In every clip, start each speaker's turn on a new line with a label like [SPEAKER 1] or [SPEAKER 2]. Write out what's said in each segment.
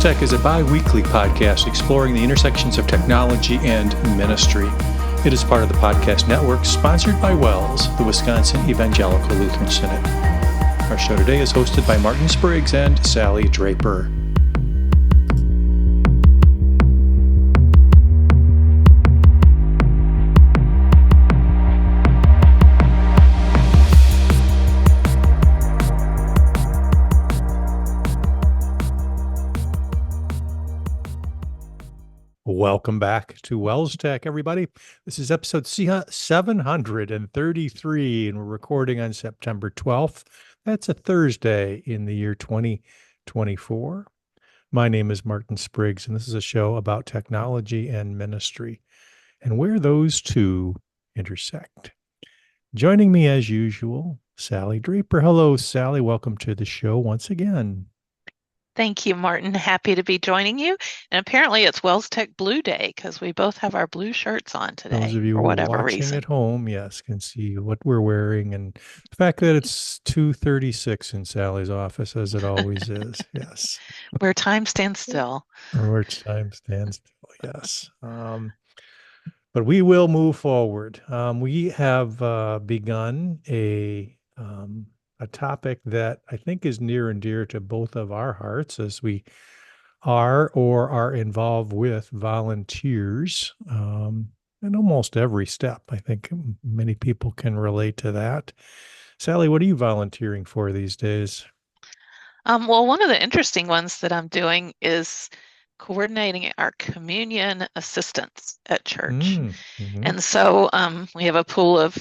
[SPEAKER 1] WELSTech is a bi-weekly podcast exploring the intersections of technology and ministry. It is part of the podcast network sponsored by WELS, the Wisconsin Evangelical Lutheran Synod. Our show today is hosted by Martin Spriggs and Sally Draper. Welcome back to WELSTech, everybody. This is episode 733, and we're recording on September 12th. That's a Thursday in the year 2024. My name is Martin Spriggs, and this is a show about technology and ministry and where those two intersect. Joining me as usual, Sally Draper. Hello, Sally. Welcome to the show once again.
[SPEAKER 2] Thank you, Martin. Happy to be joining you. And apparently it's WELSTech Blue Day because we both have our blue shirts on today.
[SPEAKER 1] Those of you
[SPEAKER 2] for whatever
[SPEAKER 1] watching
[SPEAKER 2] reason.
[SPEAKER 1] at home, yes, can see what we're wearing. And the fact that it's 2:36 in Sally's office, as it always is. Yes.
[SPEAKER 2] Where time stands still.
[SPEAKER 1] Where time stands still, yes. But we will move forward. We have begun a topic that I think is near and dear to both of our hearts as we are involved with volunteers in almost every step. I think many people can relate to that. Sally, what are you volunteering for these days?
[SPEAKER 2] Well, one of the interesting ones that I'm doing is coordinating our communion assistants at church.
[SPEAKER 1] Mm-hmm.
[SPEAKER 2] And so we have a pool of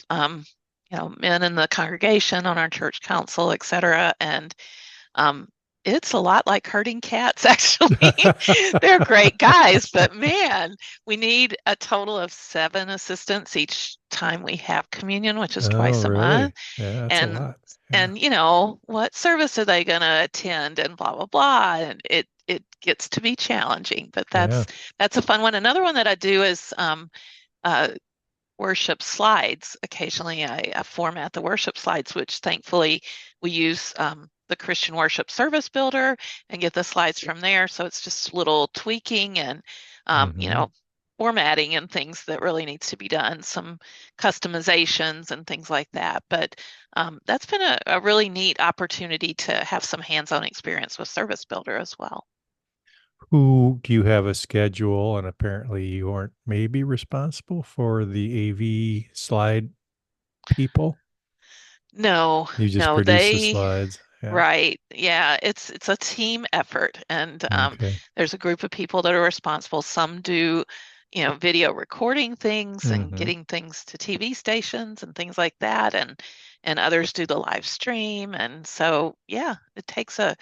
[SPEAKER 2] men in the congregation on our church council, et cetera. And it's a lot like herding cats, actually. They're great guys, but man, we need a total of 7 assistants each time we have communion, which is twice a month.
[SPEAKER 1] Yeah, that's a lot. Yeah.
[SPEAKER 2] And what service are they going to attend and blah, blah, blah. And it gets to be challenging, but that's a fun one. Another one that I do is worship slides. Occasionally I format the worship slides, which thankfully we use the Christian Worship Service Builder and get the slides from there. So it's just little tweaking and, formatting and things that really needs to be done, some customizations and things like that. But that's been a really neat opportunity to have some hands-on experience with Service Builder as well.
[SPEAKER 1] Who do you have a schedule? And apparently you aren't maybe responsible for the AV slide people?
[SPEAKER 2] No,
[SPEAKER 1] you just produce the slides.
[SPEAKER 2] Yeah. Right. Yeah, it's a team effort, and there's a group of people that are responsible. Some do, video recording things and getting things to TV stations and things like that, and others do the live stream. And so, yeah, it takes a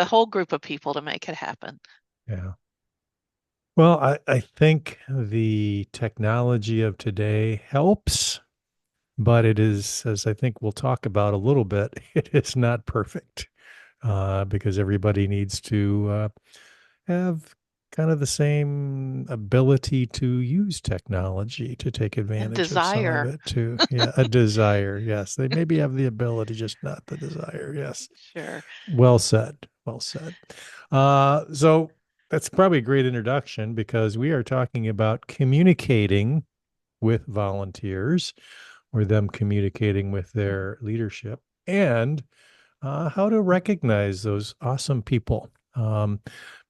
[SPEAKER 2] whole group of people to make it happen.
[SPEAKER 1] Yeah. Well, I think the technology of today helps, but it is, as I think we'll talk about a little bit, it is not perfect because everybody needs to have kind of the same ability to use technology to take advantage of some of it too. Yeah, a desire. Yes, they maybe have the ability, just not the desire. Yes.
[SPEAKER 2] Sure.
[SPEAKER 1] Well said. Well said. So that's probably a great introduction because we are talking about communicating with volunteers or them communicating with their leadership and how to recognize those awesome people,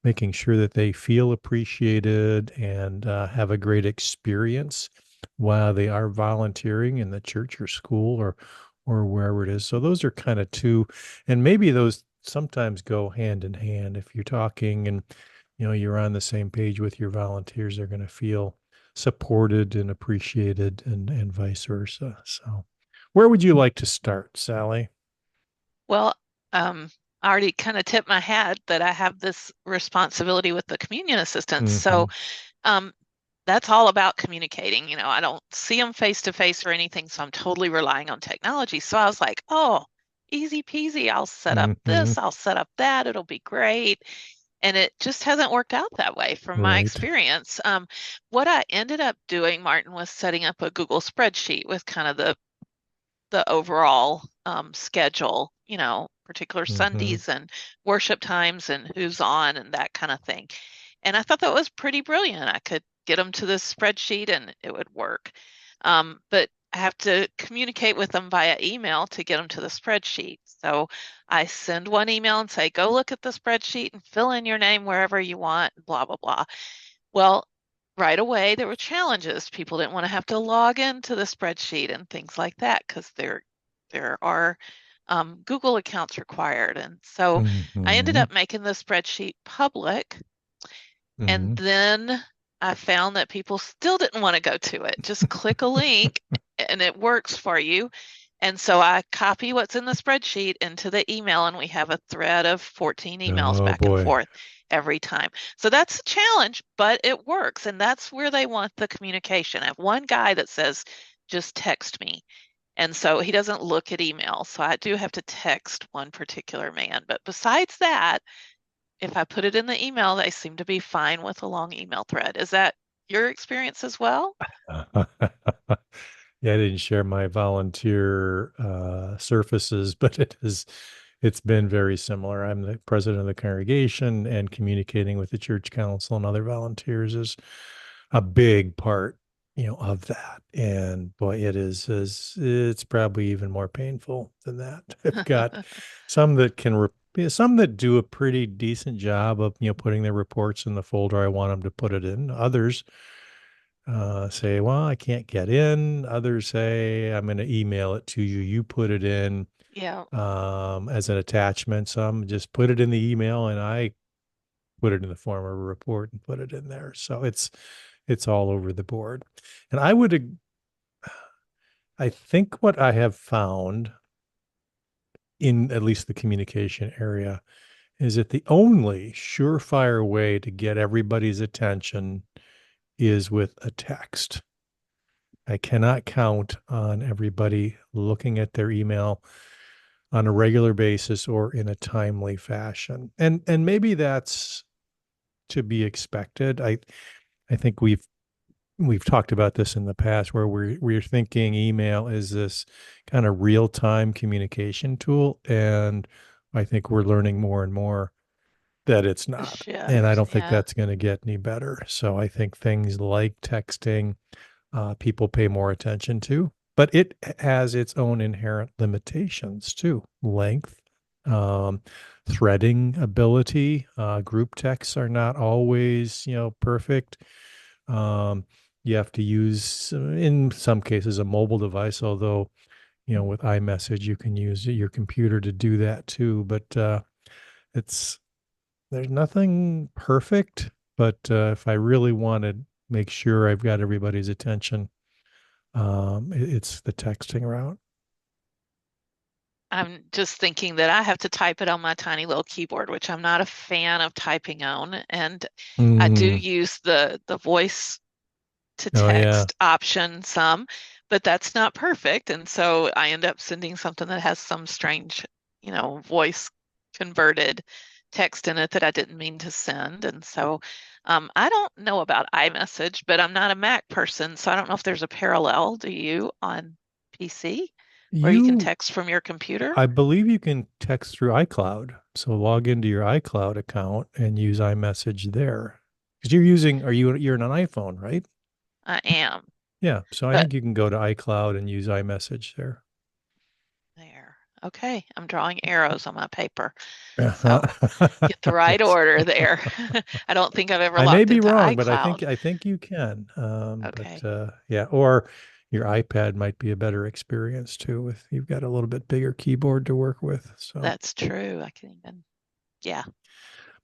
[SPEAKER 1] making sure that they feel appreciated and have a great experience while they are volunteering in the church or school or wherever it is. So those are kind of two, and maybe those sometimes go hand in hand. If you're talking and you're on the same page with your volunteers, they're going to feel supported and appreciated and vice versa. So where would you like to start, Sally?
[SPEAKER 2] Well, I already kind of tipped my hat that I have this responsibility with the communion assistants. So that's all about communicating. I don't see them face to face or anything, so I'm totally relying on technology. So I was like, oh, easy peasy. I'll set up this, I'll set up that. It'll be great. And it just hasn't worked out that way from my experience. What I ended up doing, Martin, was setting up a Google spreadsheet with kind of the overall schedule, particular
[SPEAKER 1] Mm-hmm.
[SPEAKER 2] Sundays and worship times and who's on and that kind of thing. And I thought that was pretty brilliant. I could get them to this spreadsheet and it would work. But I have to communicate with them via email to get them to the spreadsheet. So I send one email and say, go look at the spreadsheet and fill in your name wherever you want, blah, blah, blah. Well, right away there were challenges. People didn't want to have to log into the spreadsheet and things like that because there are Google accounts required. And so I ended
[SPEAKER 1] Mm-hmm.
[SPEAKER 2] up making the spreadsheet public, and
[SPEAKER 1] Mm-hmm.
[SPEAKER 2] then I found that people still didn't want to go to it. Just click a link and it works for you. And so I copy what's in the spreadsheet into the email, and we have a thread of 14 emails
[SPEAKER 1] Oh
[SPEAKER 2] back and
[SPEAKER 1] boy.
[SPEAKER 2] forth every time. So that's a challenge, but it works. And that's where they want the communication. I have one guy that says, just text me. And so he doesn't look at email. So I do have to text one particular man. But besides that, if I put it in the email, they seem to be fine with a long email thread. Is that your experience as well?
[SPEAKER 1] Yeah, I didn't share my volunteer surfaces, but it's been very similar. I'm the president of the congregation, and communicating with the church council and other volunteers is a big part, of that. And boy, it's probably even more painful than that. I've got some that some that do a pretty decent job of, putting their reports in the folder I want them to put it in. Others say, well, I can't get in. Others say, I'm going to email it to you. You put it in
[SPEAKER 2] Yeah,
[SPEAKER 1] as an attachment. Some just put it in the email, and I put it in the form of a report and put it in there. So it's all over the board. And I think what I have found in at least the communication area is that the only surefire way to get everybody's attention is with a text. I cannot count on everybody looking at their email on a regular basis or in a timely fashion. And maybe that's to be expected. I think we've talked about this in the past where we're thinking email is this kind of real-time communication tool, and I think we're learning more and more that it's
[SPEAKER 2] the
[SPEAKER 1] not. And I
[SPEAKER 2] shift.
[SPEAKER 1] don't think
[SPEAKER 2] Yeah.
[SPEAKER 1] that's going to get any better. So I think things like texting, people pay more attention to, but it has its own inherent limitations too. Length, um, threading ability. Group texts are not always, perfect. Um, you have to use, in some cases, a mobile device, although, with iMessage, you can use your computer to do that too. But it's there's nothing perfect. But if I really want to make sure I've got everybody's attention, it's the texting route.
[SPEAKER 2] I'm just thinking that I have to type it on my tiny little keyboard, which I'm not a fan of typing on. And I do
[SPEAKER 1] Mm.
[SPEAKER 2] use the voice to
[SPEAKER 1] Oh yeah.
[SPEAKER 2] text option some, but that's not perfect. And so I end up sending something that has some strange, voice converted text in it that I didn't mean to send. And so I don't know about iMessage, but I'm not a Mac person, so I don't know if there's a parallel. Do you on PC where you can
[SPEAKER 1] You,
[SPEAKER 2] text from your computer?
[SPEAKER 1] I believe you can text through iCloud. So log into your iCloud account and use iMessage there. Because you're on an iPhone, right?
[SPEAKER 2] I am,
[SPEAKER 1] Yeah. So I
[SPEAKER 2] but
[SPEAKER 1] think you can go to iCloud and use iMessage there.
[SPEAKER 2] there. Okay, I'm drawing arrows on my paper.
[SPEAKER 1] Uh-huh.
[SPEAKER 2] So get the right
[SPEAKER 1] Yes.
[SPEAKER 2] order there. I don't think I've ever
[SPEAKER 1] I may
[SPEAKER 2] logged
[SPEAKER 1] be
[SPEAKER 2] into
[SPEAKER 1] wrong, but
[SPEAKER 2] iCloud.
[SPEAKER 1] I think you can. But
[SPEAKER 2] Okay,
[SPEAKER 1] yeah, or your iPad might be a better experience too. With you've got a little bit bigger keyboard to work with. So,
[SPEAKER 2] that's true. I can even, yeah.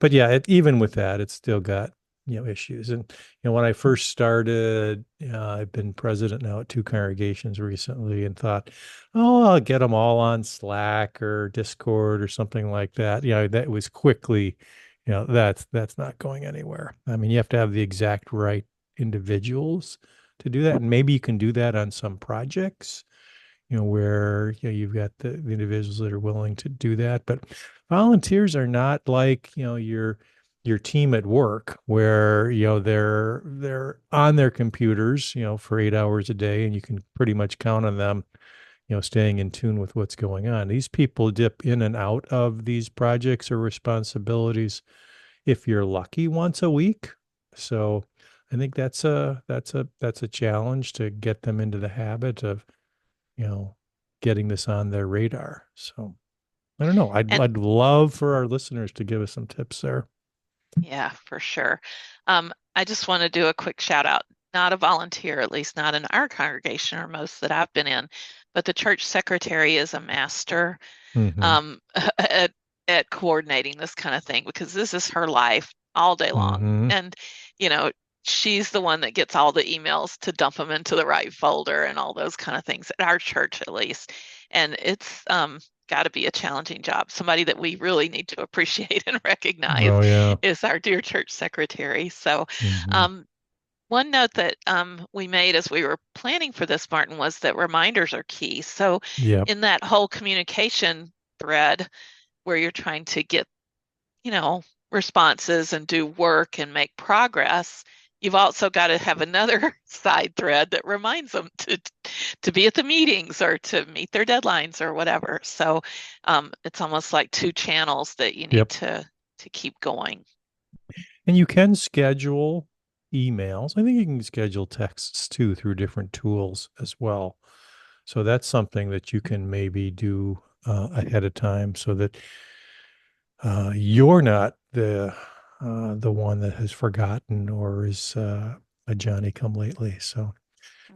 [SPEAKER 1] but yeah, even with that, it's still got issues. And when I first started, I've been president now at two congregations recently, and thought, oh, I'll get them all on Slack or Discord or something like that. That was quickly, that's not going anywhere. I mean, you have to have the exact right individuals to do that, and maybe you can do that on some projects, where you've got the individuals that are willing to do that. But volunteers are not like, your team at work where, they're on their computers, for 8 hours a day, and you can pretty much count on them staying in tune with what's going on. These people dip in and out of these projects or responsibilities if you're lucky once a week. So I think that's a challenge to get them into the habit of, you know, getting this on their radar. So I don't know. I'd
[SPEAKER 2] And
[SPEAKER 1] I'd love for our listeners to give us some tips there.
[SPEAKER 2] yeah, for sure. I just want to do a quick shout out. Not a volunteer, at least not in our congregation or most that I've been in, but the church secretary is a master
[SPEAKER 1] Mm-hmm.
[SPEAKER 2] um, at, at coordinating this kind of thing because this is her life all day long.
[SPEAKER 1] Mm-hmm.
[SPEAKER 2] And, you know, she's the one that gets all the emails to dump them into the right folder and all those kind of things at our church, at least. And it's got to be a challenging job. Somebody that we really need to appreciate and recognize
[SPEAKER 1] Oh yeah.
[SPEAKER 2] is our dear church secretary. So,
[SPEAKER 1] Mm-hmm.
[SPEAKER 2] um, one note that we made as we were planning for this, Martin, was that reminders are key. So,
[SPEAKER 1] Yep.
[SPEAKER 2] in that whole communication thread where you're trying to get, you know, responses and do work and make progress, you've also got to have another side thread that reminds them to be at the meetings or to meet their deadlines or whatever. So, it's almost like two channels that you need
[SPEAKER 1] Yep.
[SPEAKER 2] to keep going.
[SPEAKER 1] And you can schedule emails. I think you can schedule texts too through different tools as well. So that's something that you can maybe do ahead of time so that you're not the one that has forgotten or is a Johnny come lately. So,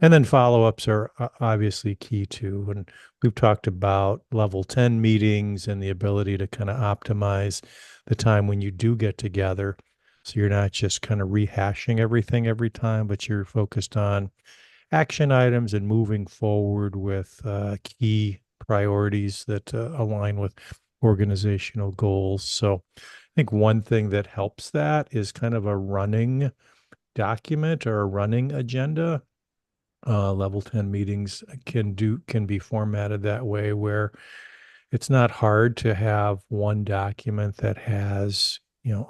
[SPEAKER 1] and then
[SPEAKER 2] Right.
[SPEAKER 1] follow-ups are obviously key too. And we've talked about level 10 meetings and the ability to kind of optimize the time when you do get together. So you're not just kind of rehashing everything every time, but you're focused on action items and moving forward with key priorities that align with organizational goals. So I think one thing that helps that is kind of a running document or a running agenda. Level 10 meetings can be formatted that way where it's not hard to have one document that has,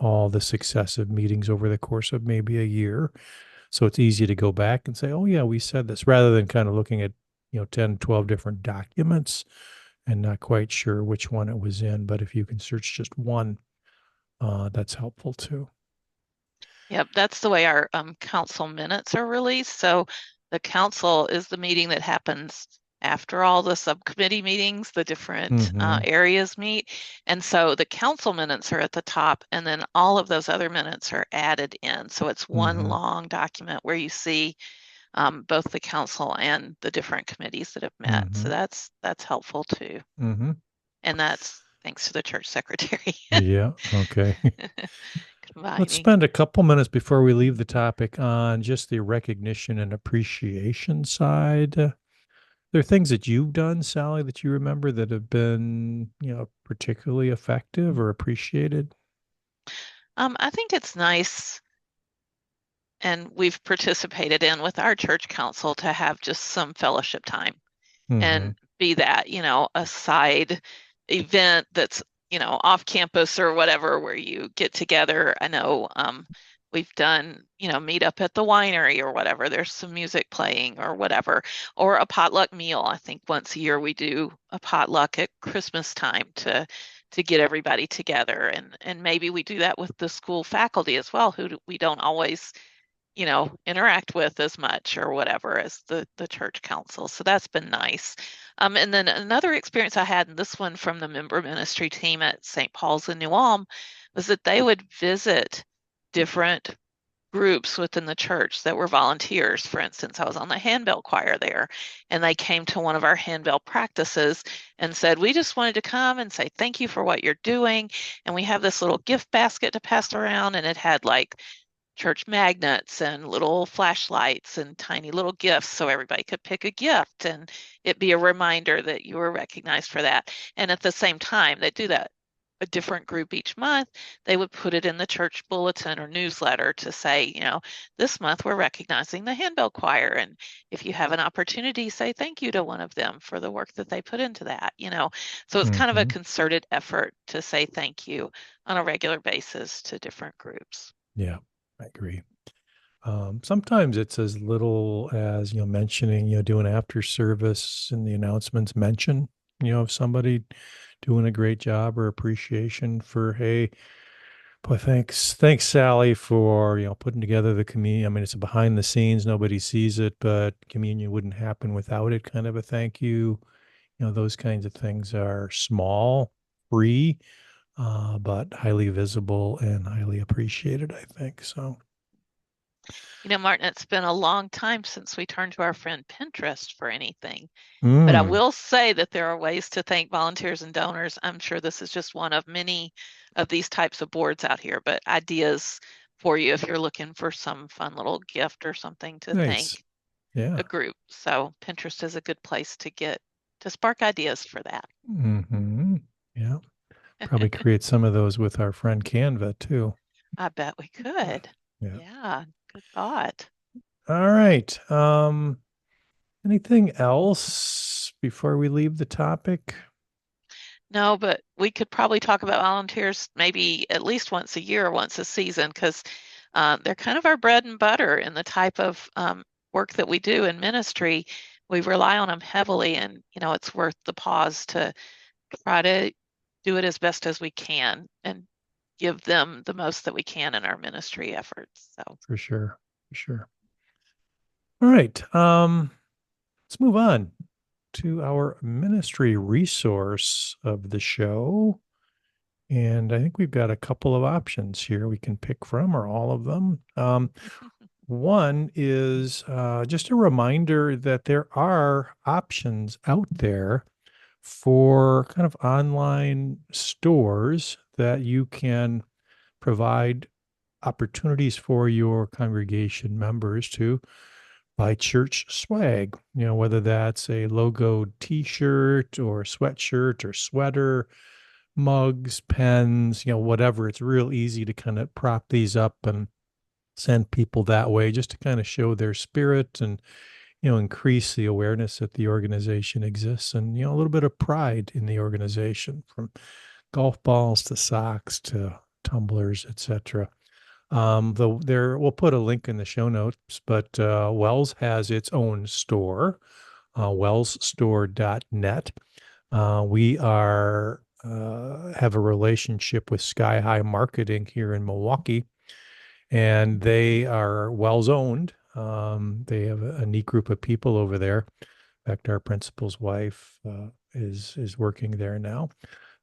[SPEAKER 1] all the successive meetings over the course of maybe a year. So it's easy to go back and say, oh, yeah, we said this, rather than kind of looking at, 10, 12 different documents and not quite sure which one it was in. But if you can search just one, that's helpful too.
[SPEAKER 2] Yep, that's the way our council minutes are released. So the council is the meeting that happens after all the subcommittee meetings, the different
[SPEAKER 1] Mm-hmm.
[SPEAKER 2] areas meet. And so the council minutes are at the top, and then all of those other minutes are added in. So it's one
[SPEAKER 1] Mm-hmm.
[SPEAKER 2] long document where you see both the council and the different committees that have met.
[SPEAKER 1] Mm-hmm.
[SPEAKER 2] So that's helpful too.
[SPEAKER 1] Mm-hmm.
[SPEAKER 2] And that's thanks to the church secretary
[SPEAKER 1] Yeah. Okay. Let's
[SPEAKER 2] combining.
[SPEAKER 1] spend a couple minutes before we leave the topic on just the recognition and appreciation side. There are things that you've done, Sally, that you remember that have been, particularly effective or appreciated?
[SPEAKER 2] I think it's nice and we've participated in with our church council to have just some fellowship time
[SPEAKER 1] Mm-hmm.
[SPEAKER 2] and be that, a side event that's, off campus or whatever where you get together. I know we've done, meet up at the winery or whatever. There's some music playing or whatever, or a potluck meal. I think once a year we do a potluck at Christmas time to get everybody together and maybe we do that with the school faculty as well who we don't always interact with as much or whatever as the church council. So that's been nice. And then another experience I had, and this one from the member ministry team at St. Paul's in New Ulm, was that they would visit different groups within the church that were volunteers. For instance, I was on the handbell choir there, and they came to one of our handbell practices and said, we just wanted to come and say thank you for what you're doing. And we have this little gift basket to pass around, and it had like church magnets and little flashlights and tiny little gifts so everybody could pick a gift and it be a reminder that you were recognized for that. And at the same time, they do that a different group each month. They would put it in the church bulletin or newsletter to say, this month we're recognizing the handbell choir. And if you have an opportunity, say thank you to one of them for the work that they put into that. So it's kind of a
[SPEAKER 1] Mm-hmm.
[SPEAKER 2] concerted effort to say thank you on a regular basis to different groups.
[SPEAKER 1] Yeah, I agree. Sometimes it's as little as, mentioning, doing after service in the announcements mention, of somebody doing a great job or appreciation for, hey, boy, thanks, Sally, for, putting together the communion. I mean, it's behind the scenes, nobody sees it, but communion wouldn't happen without it, kind of a thank you. Those kinds of things are small, free, but highly visible and highly appreciated, I think. So,
[SPEAKER 2] Martin, it's been a long time since we turned to our friend Pinterest for anything. But I
[SPEAKER 1] mm,
[SPEAKER 2] will say that there are ways to thank volunteers and donors. I'm sure this is just one of many of these types of boards out here, but ideas for you if you're looking for some fun little gift or something to
[SPEAKER 1] nice.
[SPEAKER 2] thank
[SPEAKER 1] Yeah.
[SPEAKER 2] a group. So Pinterest is a good place to spark ideas for that.
[SPEAKER 1] Yeah. Probably create some of those with our friend Canva too.
[SPEAKER 2] I bet we
[SPEAKER 1] Uh,
[SPEAKER 2] could.
[SPEAKER 1] yeah.
[SPEAKER 2] Yeah, good thought.
[SPEAKER 1] All right. Anything else before we leave the topic?
[SPEAKER 2] No, but we could probably talk about volunteers maybe at least once a year or once a season because they're kind of our bread and butter in the type of work that we do in ministry. We rely on them heavily, and it's worth the pause to try to do it as best as we can and give them the most that we can in our ministry efforts. So,
[SPEAKER 1] For sure. For sure. All right. Let's move on to our ministry resource of the show. And I think we've got a couple of options here we can pick from, or all of them. One is just a reminder that there are options out there for kind of online stores that you can provide opportunities for your congregation members to buy church swag, whether that's a logoed t-shirt or sweatshirt or sweater, mugs, pens, whatever. It's real easy to kind of prop these up and send people that way just to kind of show their spirit and, increase the awareness that the organization exists and, a little bit of pride in the organization, from golf balls to socks to tumblers, etc. Though there, we'll put a link in the show notes, but Wells has its own store, wellsstore.net. We have a relationship with Sky High Marketing here in Milwaukee, and they are Wells owned. They have a neat group of people over there. In fact, our principal's wife is working there now.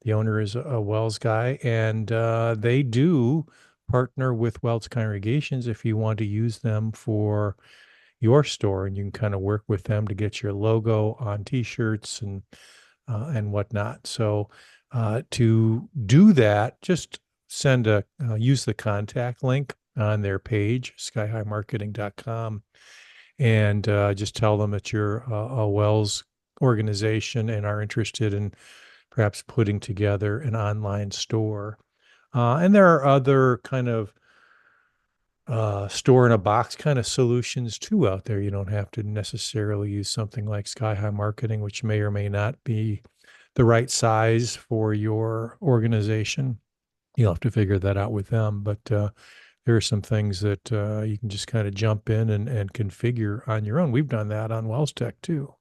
[SPEAKER 1] The owner is a Wells guy, and they do partner with Wells congregations if you want to use them for your store, and you can kind of work with them to get your logo on T-shirts and whatnot. So to do that, just use the contact link on their page, skyhighmarketing.com, and just tell them that you're a Wells organization and are interested in perhaps putting together an online store. And there are other kind of store in a box kind of solutions too out there. You don't have to necessarily use something like Sky High Marketing, which may or may not be the right size for your organization. You'll have to figure that out with them. But there are some things that you can just kind of jump in and configure on your own. We've done that on WellsTech too.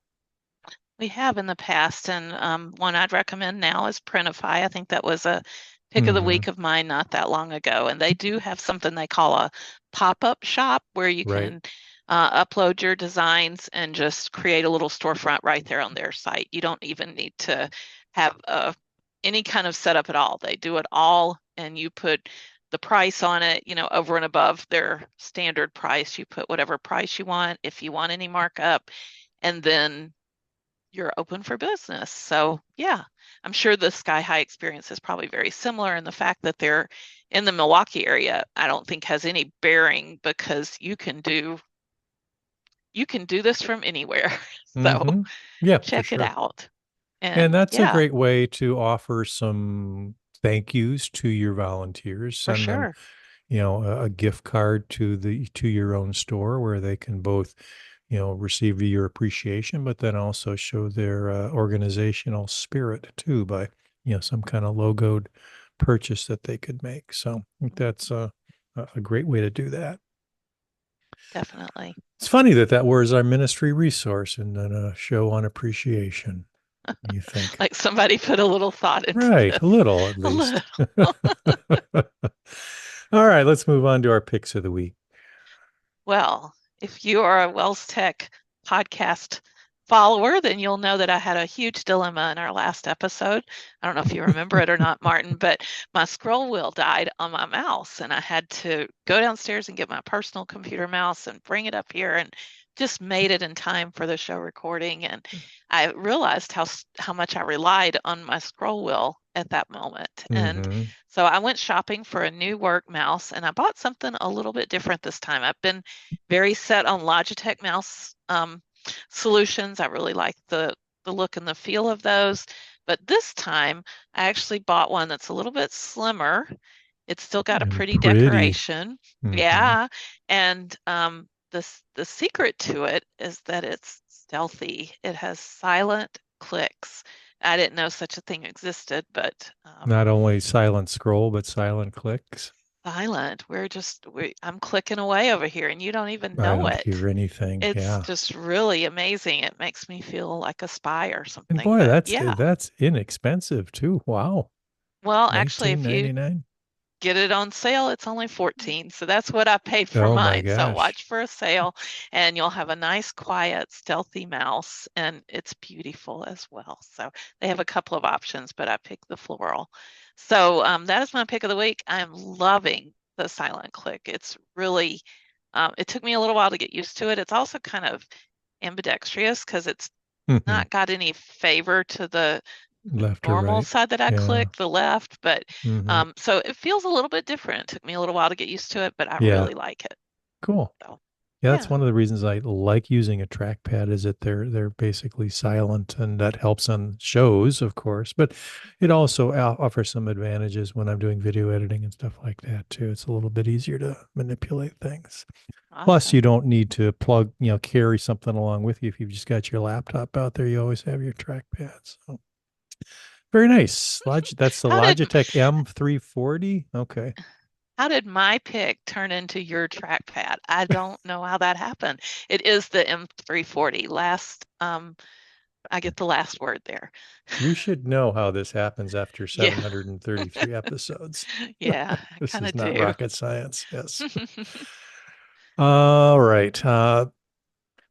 [SPEAKER 2] we have in the past, and one I'd recommend now is Printify. I think that was a pick of the
[SPEAKER 1] Hmm.
[SPEAKER 2] week of mine not that long ago. And they do have something they call a pop-up shop where you
[SPEAKER 1] Right.
[SPEAKER 2] can upload your designs and just create a little storefront right there on their site. You don't even need to have any kind of setup at all. They do it all, and you put the price on it, over and above their standard price. You put whatever price you want, if you want any markup, and then you're open for business. So, yeah, I'm sure the Sky High experience is probably very similar. And the fact that they're in the Milwaukee area, I don't think has any bearing because you can do this from anywhere. So
[SPEAKER 1] Hmm. Yeah, for
[SPEAKER 2] check it
[SPEAKER 1] sure.
[SPEAKER 2] out.
[SPEAKER 1] And
[SPEAKER 2] And
[SPEAKER 1] that's a
[SPEAKER 2] yeah,
[SPEAKER 1] great way to offer some thank yous to your volunteers.
[SPEAKER 2] for
[SPEAKER 1] Send them,
[SPEAKER 2] sure.
[SPEAKER 1] a gift card to your own store where they can both, receive your appreciation, but then also show their organizational spirit too by, some kind of logoed purchase that they could make. So I think that's a great way to do that.
[SPEAKER 2] definitely.
[SPEAKER 1] It's funny that that was our ministry resource and then a show on appreciation. You think,
[SPEAKER 2] Like somebody put a little thought into
[SPEAKER 1] right? A
[SPEAKER 2] this.
[SPEAKER 1] little, at
[SPEAKER 2] A little.
[SPEAKER 1] least. All right, let's move on to our picks of the week.
[SPEAKER 2] Well, if you are a Wells Tech podcast follower, then you'll know that I had a huge dilemma in our last episode. I don't know if you remember it or not, Martin, but my scroll wheel died on my mouse, and I had to go downstairs and get my personal computer mouse and bring it up here and just made it in time for the show recording. And I realized how much I relied on my scroll wheel at that moment. And
[SPEAKER 1] Mm-hmm.
[SPEAKER 2] so I went shopping for a new work mouse, and I bought something a little bit different this time. I've been very set on Logitech mouse solutions. I really like the look and the feel of those. But this time, I actually bought one that's a little bit slimmer. It's still got a
[SPEAKER 1] And
[SPEAKER 2] pretty
[SPEAKER 1] pretty.
[SPEAKER 2] decoration.
[SPEAKER 1] Mm-hmm.
[SPEAKER 2] Yeah. And the secret to it is that it's stealthy. It has silent clicks. I didn't know such a thing existed, but
[SPEAKER 1] Not only silent scroll, but silent clicks.
[SPEAKER 2] silent. I'm clicking away over here and you don't even
[SPEAKER 1] I
[SPEAKER 2] know
[SPEAKER 1] don't
[SPEAKER 2] it.
[SPEAKER 1] hear anything.
[SPEAKER 2] It's
[SPEAKER 1] Yeah.
[SPEAKER 2] just really amazing. It makes me feel like a spy or
[SPEAKER 1] And
[SPEAKER 2] something.
[SPEAKER 1] boy,
[SPEAKER 2] But
[SPEAKER 1] that's
[SPEAKER 2] yeah,
[SPEAKER 1] that's inexpensive too. Wow.
[SPEAKER 2] well, actually, if you
[SPEAKER 1] 19.99.
[SPEAKER 2] get it on sale, it's only 14. So that's what I paid for
[SPEAKER 1] Oh my
[SPEAKER 2] mine. So
[SPEAKER 1] gosh.
[SPEAKER 2] watch for a sale and you'll have a nice, quiet, stealthy mouse and it's beautiful as well. So they have a couple of options, but I picked the floral. So that is my pick of the week. I'm loving the silent click. It's really, it took me a little while to get used to it. It's also kind of ambidextrous because it's
[SPEAKER 1] Hmm.
[SPEAKER 2] not got any favor to the
[SPEAKER 1] Left or
[SPEAKER 2] normal
[SPEAKER 1] right.
[SPEAKER 2] side that I
[SPEAKER 1] Yeah.
[SPEAKER 2] click, the left, but
[SPEAKER 1] Hmm.
[SPEAKER 2] so it feels a little bit different. It took me a little while to get used to it, but I
[SPEAKER 1] Yeah.
[SPEAKER 2] really like it.
[SPEAKER 1] Cool.
[SPEAKER 2] So
[SPEAKER 1] Yeah, that's
[SPEAKER 2] yeah,
[SPEAKER 1] one of the reasons I like using a trackpad is that they're basically silent and that helps on shows, of course, but it also offers some advantages when I'm doing video editing and stuff like that too. It's a little bit easier to manipulate things. Plus, you
[SPEAKER 2] awesome.
[SPEAKER 1] don't need to plug, carry something along with you. If you've just got your laptop out there, you always have your trackpad. So very nice. That's the
[SPEAKER 2] How did
[SPEAKER 1] Logitech M340. Okay.
[SPEAKER 2] how did my pick turn into your trackpad? I don't know how that happened. It is the M340. Last I get the last word there.
[SPEAKER 1] You should know how this happens after
[SPEAKER 2] Yeah.
[SPEAKER 1] 733 episodes.
[SPEAKER 2] Yeah, I
[SPEAKER 1] This
[SPEAKER 2] kind
[SPEAKER 1] is
[SPEAKER 2] of
[SPEAKER 1] not
[SPEAKER 2] do.
[SPEAKER 1] rocket science. Yes. All right.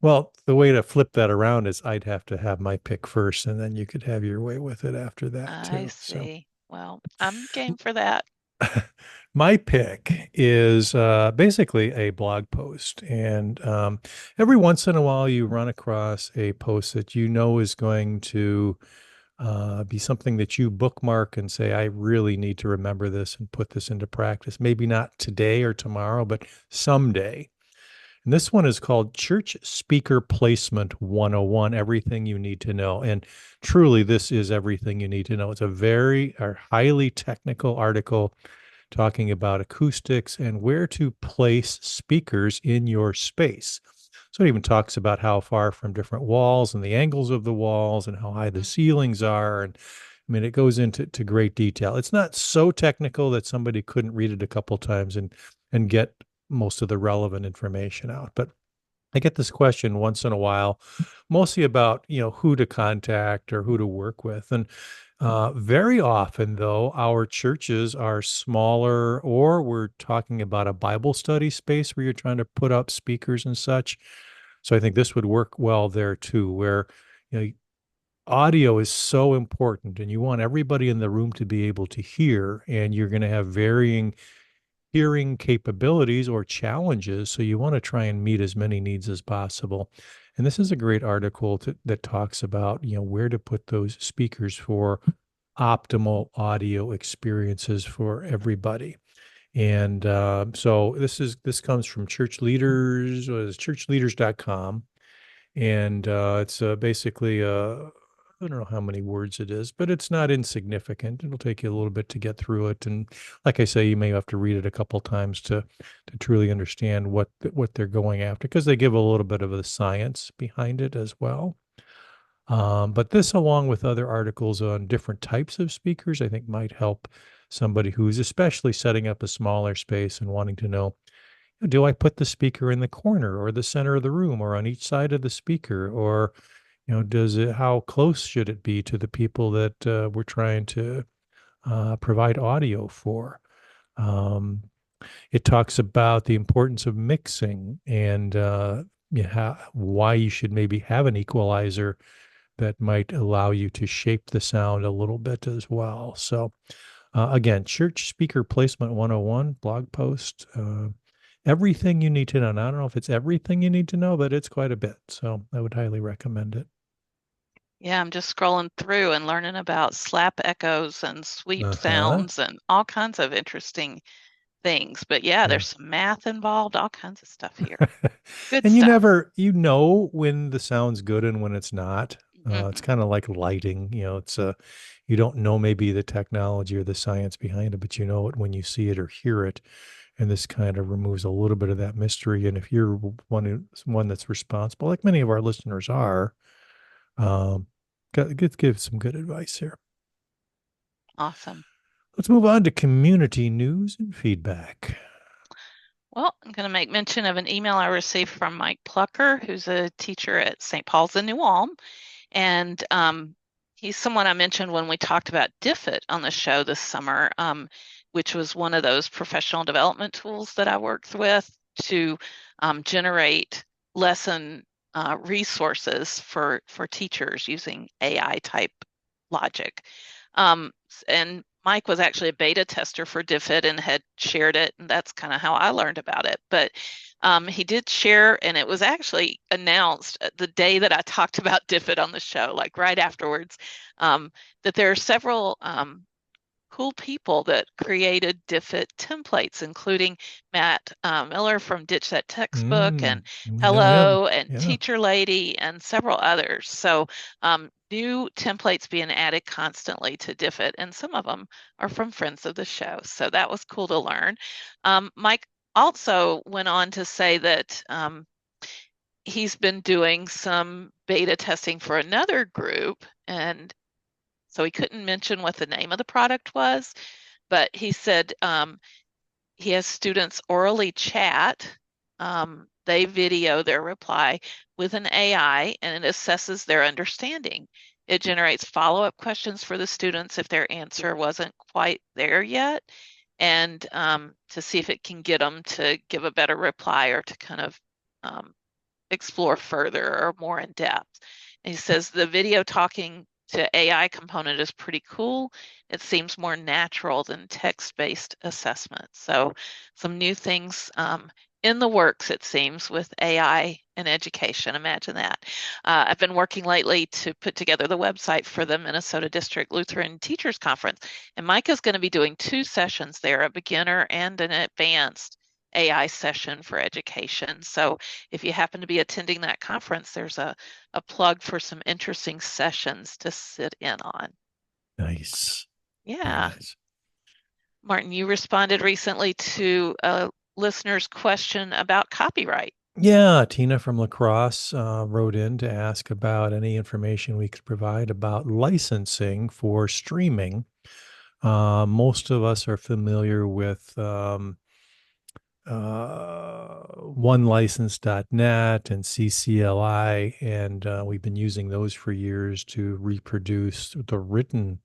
[SPEAKER 1] Well, the way to flip that around is I'd have to have my pick first, and then you could have your way with it after that
[SPEAKER 2] I
[SPEAKER 1] too. So
[SPEAKER 2] see. Well, I'm game for that.
[SPEAKER 1] my pick is basically a blog post. And every once in a while, you run across a post that you know is going to be something that you bookmark and say, I really need to remember this and put this into practice. Maybe not today or tomorrow, but someday. And this one is called Church Speaker Placement 101, Everything You Need to Know. And truly, this is everything you need to know. It's a very or highly technical article talking about acoustics and where to place speakers in your space. So it even talks about how far from different walls and the angles of the walls and how high the
[SPEAKER 2] Mm,
[SPEAKER 1] ceilings are. And I mean, it goes into great detail. It's not so technical that somebody couldn't read it a couple times and get most of the relevant information out. But I get this question once in a while, mostly about who to contact or who to work with, and very often though our churches are smaller, or we're talking about a Bible study space where you're trying to put up speakers and such. So I think this would work well there too, where audio is so important, and you want everybody in the room to be able to hear, and you're going to have varying hearing capabilities or challenges. So you want to try and meet as many needs as possible. And this is a great article that talks about, where to put those speakers for optimal audio experiences for everybody. And so this comes from Church Leaders, churchleaders.com. And it's basically I don't know how many words it is, but it's not insignificant. It'll take you a little bit to get through it, and like I say, you may have to read it a couple times to truly understand what they're going after, because they give a little bit of the science behind it as well. But this, along with other articles on different types of speakers, I think might help somebody who's especially setting up a smaller space and wanting to know, Do I put the speaker in the corner or the center of the room or on each side of the speaker? Or, does it, how close should it be to the people that we're trying to provide audio for? Um, it talks about the importance of mixing and why you should maybe have an equalizer that might allow you to shape the sound a little bit as well. So, again, Church Speaker Placement 101 blog post. Everything you need to know. Now, I don't know if it's everything you need to know, but it's quite a bit. So I would highly recommend it.
[SPEAKER 2] Yeah, I'm just scrolling through and learning about slap echoes and sweep
[SPEAKER 1] Uh huh.
[SPEAKER 2] sounds and all kinds of interesting things. But yeah,
[SPEAKER 1] Yeah.
[SPEAKER 2] there's some math involved, all kinds of stuff here. Good
[SPEAKER 1] And
[SPEAKER 2] stuff.
[SPEAKER 1] you know when the sound's good and when it's not. It's
[SPEAKER 2] Hmm.
[SPEAKER 1] kind of like lighting. You don't know maybe the technology or the science behind it, but you know it when you see it or hear it. And this kind of removes a little bit of that mystery. And if you're one that's responsible, like many of our listeners are, um, give some good advice here.
[SPEAKER 2] Awesome.
[SPEAKER 1] Let's move on to community news and feedback.
[SPEAKER 2] Well, I'm going to make mention of an email I received from Mike Plucker, who's a teacher at St. Paul's in New Ulm. And he's someone I mentioned when we talked about Diffit on the show this summer, which was one of those professional development tools that I worked with to generate lesson resources for teachers using AI type logic. And Mike was actually a beta tester for Diffit and had shared it, and that's kind of how I learned about it. But he did share, and it was actually announced the day that I talked about Diffit on the show, like right afterwards, that there are several cool people that created Diffit templates, including Matt Miller from Ditch That Textbook
[SPEAKER 1] Mm,
[SPEAKER 2] and
[SPEAKER 1] we know him.
[SPEAKER 2] Hello and
[SPEAKER 1] Yeah.
[SPEAKER 2] Teacher Lady and several others. So new templates being added constantly to Diffit, and some of them are from friends of the show. So that was cool to learn. Mike also went on to say that he's been doing some beta testing for another group, and so he couldn't mention what the name of the product was, but he said he has students orally chat. They video their reply with an AI and it assesses their understanding. It generates follow-up questions for the students if their answer wasn't quite there yet, and to see if it can get them to give a better reply or to kind of um, explore further or more in depth. And he says the video talking to AI component is pretty cool. It seems more natural than text-based assessment. So some new things in the works, it seems, with AI and education. Imagine that. I've been working lately to put together the website for the Minnesota District Lutheran Teachers Conference, and Mike is going to be doing two sessions there, a beginner and an advanced AI session for education. So if you happen to be attending that conference, there's a plug for some interesting sessions to sit in on.
[SPEAKER 1] Nice. Very
[SPEAKER 2] Yeah.
[SPEAKER 1] nice.
[SPEAKER 2] Martin, you responded recently to a listener's question about copyright.
[SPEAKER 1] Yeah, Tina from Lacrosse wrote in to ask about any information we could provide about licensing for streaming. Most of us are familiar with onelicense.net and CCLI, and we've been using those for years to reproduce the written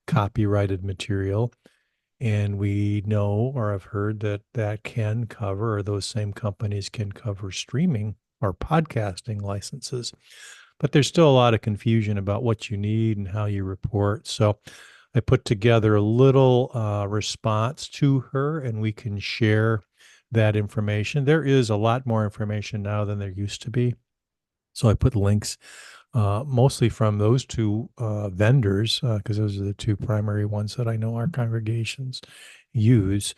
[SPEAKER 1] copyrighted material. And we know or have heard that that can cover, or those same companies can cover streaming or podcasting licenses. But there's still a lot of confusion about what you need and how you report. So I put together a little response to her, and we can share that information. There is a lot more information now than there used to be. So I put links mostly from those two vendors, because those are the two primary ones that I know our congregations use,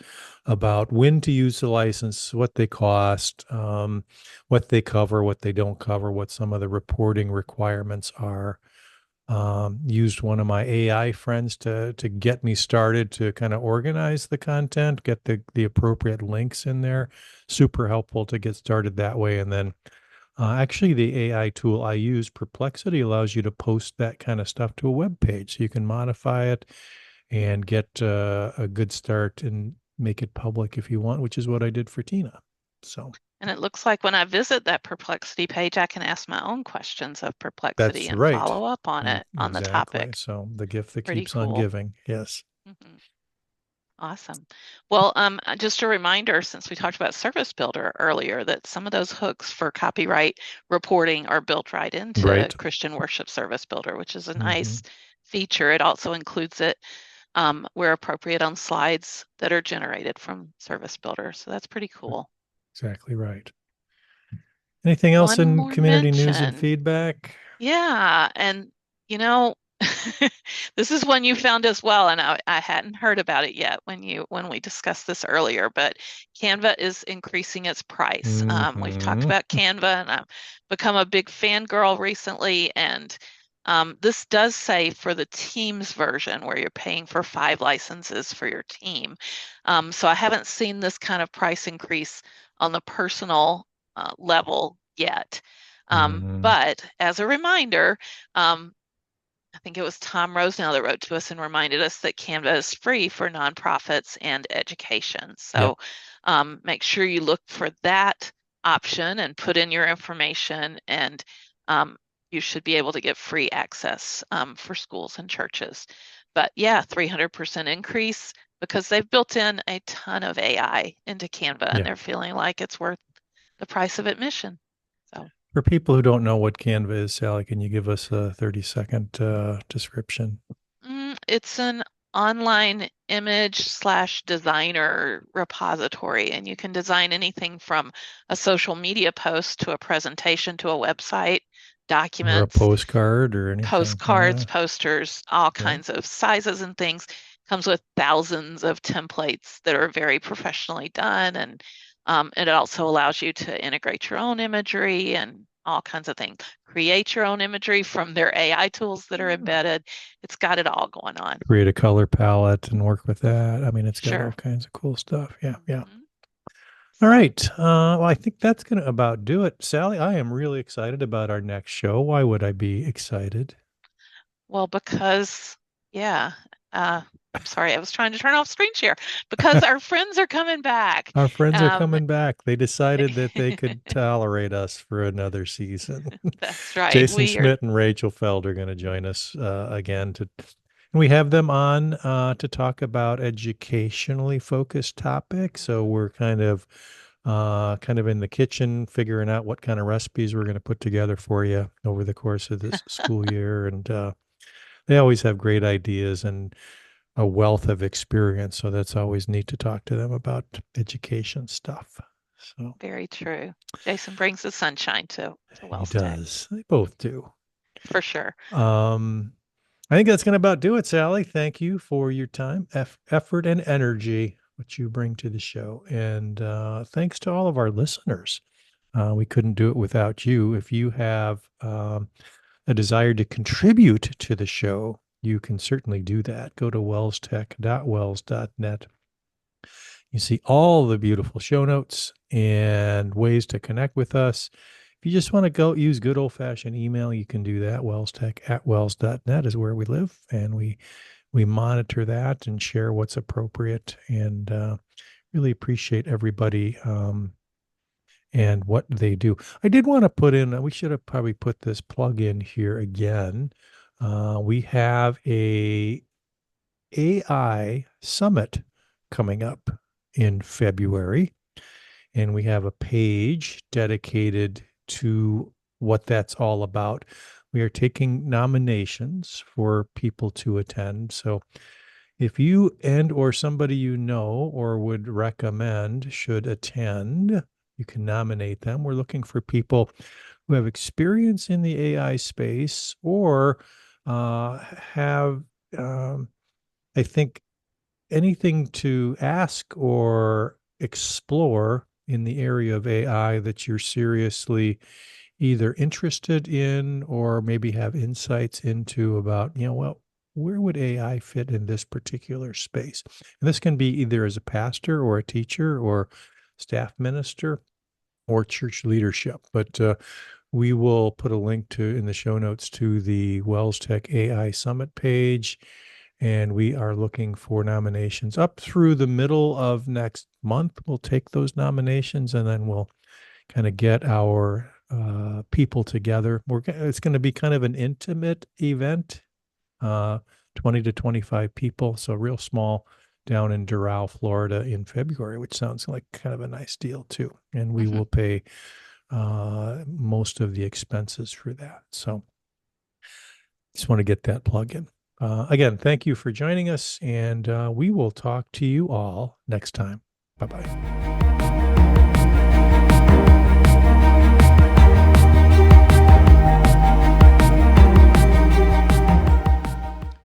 [SPEAKER 1] about when to use the license, what they cost, what they cover, what they don't cover, what some of the reporting requirements are. Used one of my AI friends to get me started to kind of organize the content, get the appropriate links in there. Super helpful to get started that way, and then actually, the AI tool I use, Perplexity, allows you to post that kind of stuff to a web page. So you can modify it and get a good start and make it public if you want, which is what I did for Tina. So
[SPEAKER 2] And it looks like when I visit that Perplexity page, I can ask my own questions of Perplexity
[SPEAKER 1] that's
[SPEAKER 2] and
[SPEAKER 1] right.
[SPEAKER 2] follow up on it, on the
[SPEAKER 1] Exactly.
[SPEAKER 2] topic.
[SPEAKER 1] So the gift that
[SPEAKER 2] Pretty
[SPEAKER 1] keeps on
[SPEAKER 2] cool.
[SPEAKER 1] giving. Yes.
[SPEAKER 2] Mhm. Awesome. Well, just a reminder, since we talked about Service Builder earlier, that some of those hooks for copyright reporting are built right into
[SPEAKER 1] Right.
[SPEAKER 2] Christian Worship Service Builder, which is a
[SPEAKER 1] Hmm.
[SPEAKER 2] nice feature. It also includes it where appropriate on slides that are generated from Service Builder. So that's pretty cool.
[SPEAKER 1] Exactly right. Anything else
[SPEAKER 2] One
[SPEAKER 1] in
[SPEAKER 2] more
[SPEAKER 1] community news and
[SPEAKER 2] mention.
[SPEAKER 1] feedback?
[SPEAKER 2] Yeah, and you know, this is one you found as well, and I hadn't heard about it yet when we discussed this earlier, but Canva is increasing its price. We've talked
[SPEAKER 1] Hmm.
[SPEAKER 2] about Canva, and I've become a big fangirl recently, and this does say for the Teams version where you're paying for 5 licenses for your team. So I haven't seen this kind of price increase on the personal level yet.
[SPEAKER 1] Hmm.
[SPEAKER 2] But as a reminder, um, I think it was Tom Rosenell that wrote to us and reminded us that Canva is free for nonprofits and education.
[SPEAKER 1] Yep.
[SPEAKER 2] So make sure you look for that option and put in your information, and um, you should be able to get free access for schools and churches. But yeah, 300% increase because they've built in a ton of AI into Canva and
[SPEAKER 1] Yeah.
[SPEAKER 2] they're feeling like it's worth the price of admission. So.
[SPEAKER 1] For people who don't know what Canva is, Sally, can you give us a 30-second description?
[SPEAKER 2] It's an online image slash designer repository, and you can design anything from a social media post to a presentation to a website,
[SPEAKER 1] Or a
[SPEAKER 2] documents,
[SPEAKER 1] postcard or anything?
[SPEAKER 2] postcards,
[SPEAKER 1] Yeah.
[SPEAKER 2] posters, all
[SPEAKER 1] Yeah.
[SPEAKER 2] kinds of sizes and things. Comes with thousands of templates that are very professionally done, and it also allows you to integrate your own imagery and all kinds of things. Create your own imagery from their AI tools that are embedded. It's got it all going on.
[SPEAKER 1] Create a color palette and work with that. I mean, it's got all
[SPEAKER 2] Sure.
[SPEAKER 1] kinds of cool stuff. Yeah. Yeah.
[SPEAKER 2] hmm
[SPEAKER 1] All
[SPEAKER 2] So,
[SPEAKER 1] right. Well, I think that's going to about do it. Sally, I am really excited about our next show. Why would I be excited?
[SPEAKER 2] well, because, yeah, uh, I'm sorry, I was trying to turn off screen share because our friends are coming back.
[SPEAKER 1] Our friends are
[SPEAKER 2] Um,
[SPEAKER 1] coming back. They decided that they could tolerate us for another season.
[SPEAKER 2] that's right.
[SPEAKER 1] Jason
[SPEAKER 2] We are
[SPEAKER 1] Schmidt and Rachel Feld are going to join us again to. And we have them on to talk about educationally focused topics. So we're kind of in the kitchen figuring out what kind of recipes we're going to put together for you over the course of this school year. And they always have great ideas and a wealth of experience. So that's always neat to talk to them about education stuff. So
[SPEAKER 2] very true. Jason brings the sunshine to
[SPEAKER 1] he
[SPEAKER 2] WELSTech
[SPEAKER 1] does. They both do.
[SPEAKER 2] for sure.
[SPEAKER 1] Um, I think that's going to about do it, Sally. Thank you for your time, effort, and energy, which you bring to the show. And thanks to all of our listeners. We couldn't do it without you. If you have a desire to contribute to the show, you can certainly do that. Go to wellstech.wells.net. You see all the beautiful show notes and ways to connect with us. If you just want to go use good old fashioned email, you can do that. WellsTech@wells.net is where we live, and we monitor that and share what's appropriate. And really appreciate everybody and what they do. I did want to put in. We should have probably put this plug in here again. We have a AI summit coming up in February, and we have a page dedicated to what that's all about. We are taking nominations for people to attend. So if you and or somebody you know or would recommend should attend, you can nominate them. We're looking for people who have experience in the AI space or have, um, I think, anything to ask or explore in the area of AI that you're seriously either interested in or maybe have insights into about, well, where would AI fit in this particular space? And this can be either as a pastor or a teacher or staff minister or church leadership. But we will put a link to in the show notes to the Wells Tech AI Summit page and we are looking for nominations up through the middle of next month. We'll take those nominations, and then we'll kind of get our people together. It's going to be kind of an intimate event, uh, 20 to 25 people, so real small, down in Doral, Florida in February, which sounds like kind of a nice deal too. And we
[SPEAKER 2] Hmm.
[SPEAKER 1] will pay most of the expenses for that. So just want to get that plug in. Again, thank you for joining us, and we will talk to you all next time. Bye bye.